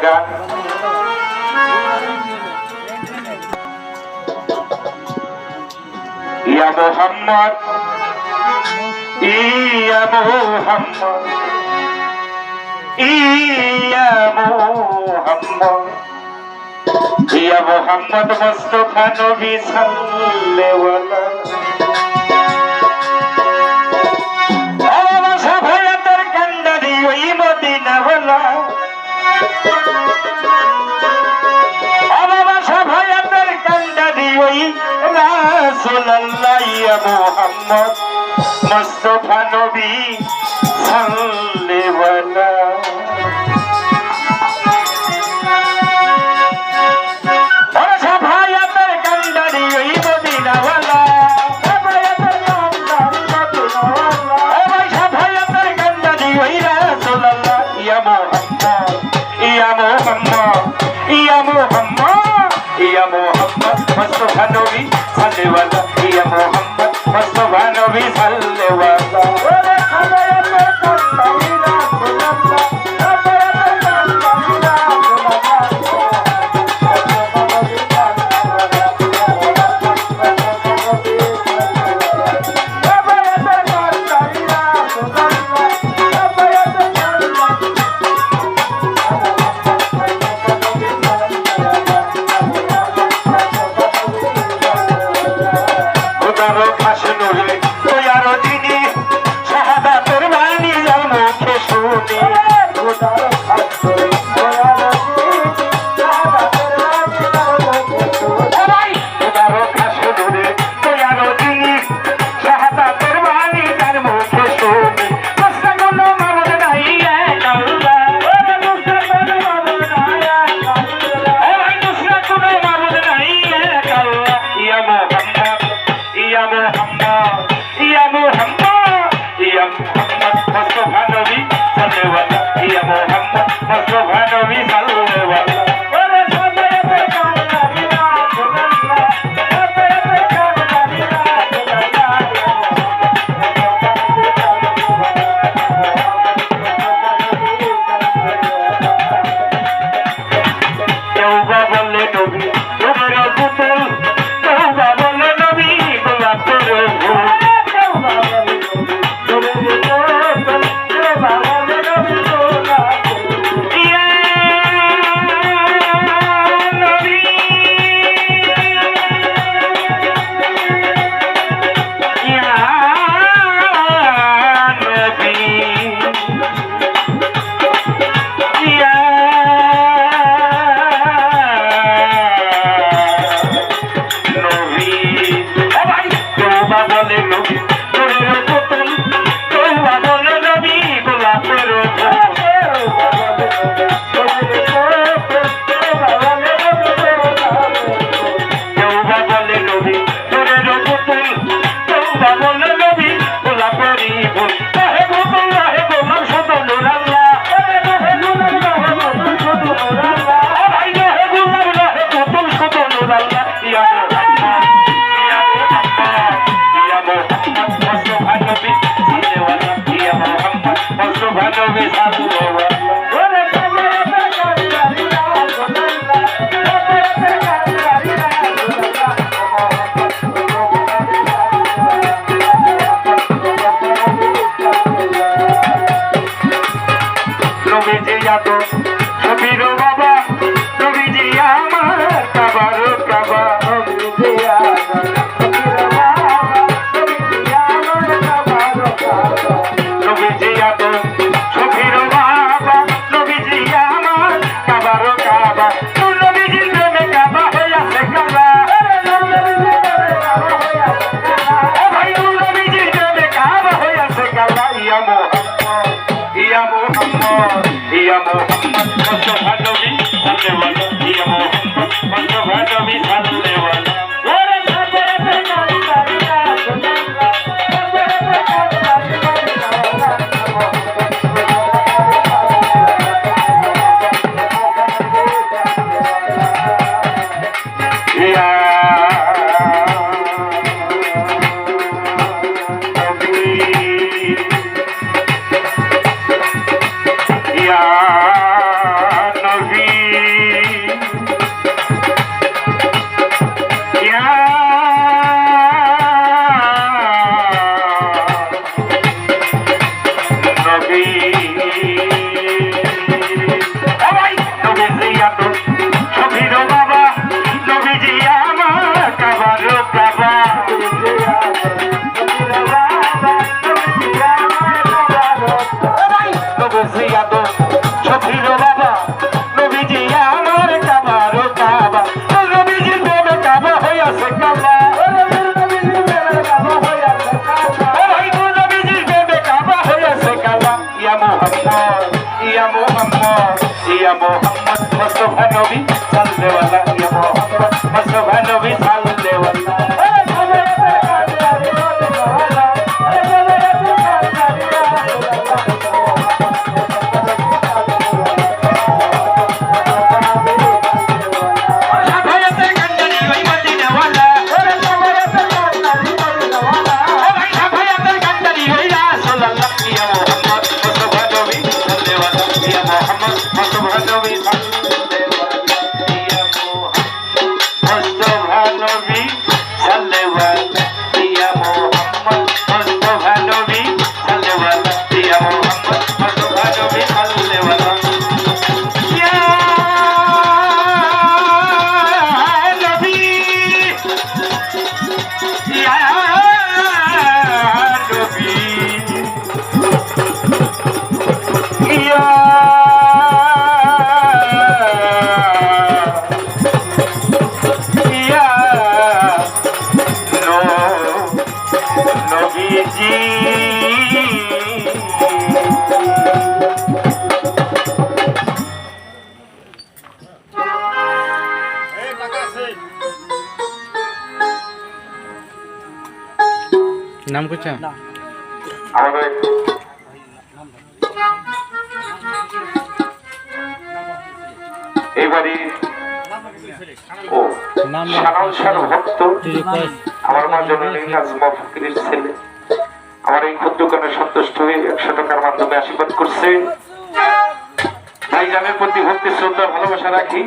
গান। ইয়া মোহাম্মদ ইয়া মোহাম্মদ ইয়া মোহাম্মদ ইয়া মোহাম্মদ মুস্তাফা নবী সাল্লাল্লাহু আলাইহি মদিনা ওয়ালা ভালোবাসা ভাইয়াদের কান্দারি ওই রাসূলুল্লাহ ইয়া মুহাম্মদ মুস্তাফা নবী সাল্লাল্লাহু আলাইহি ভালোবাসা ভাইয়াদের কান্দারি ওই মদিনা ওয়ালা ভাইয়াদের ভাইয়াদের কান্দারি ওই রাসূলুল্লাহ ইয়া মুহাম্মদ ইয়া মুহাম্মদ ইয়া মুহাম্মদ ইয়া মুহাম্মদ মুস্তাফা নবী সাল্লাল্লাহু আলাইহি ইয়া মুহাম্মদ মুস্তাফা নবী সাল্লাল্লাহু নবী মোহাম্মদ মুস্তাফা নবী সাল্লাল্লাহু ইয়া মোহাম্মদ মুস্তাফা নবী সাল্লাল্লাহু নাম করছে আমাদের এইবারই ও সানাল শাহ ভক্ত আমার মা জননী নাজমা ফকিরের ছেলে আমার এই ক্ষুদ্রকানে সন্তুষ্ট হয়ে 100 টাকার মাধ্যমে আশীর্বাদ করছে। ভাইজানের প্রতি ভক্তি শ্রদ্ধা ভালোবাসা রাখি।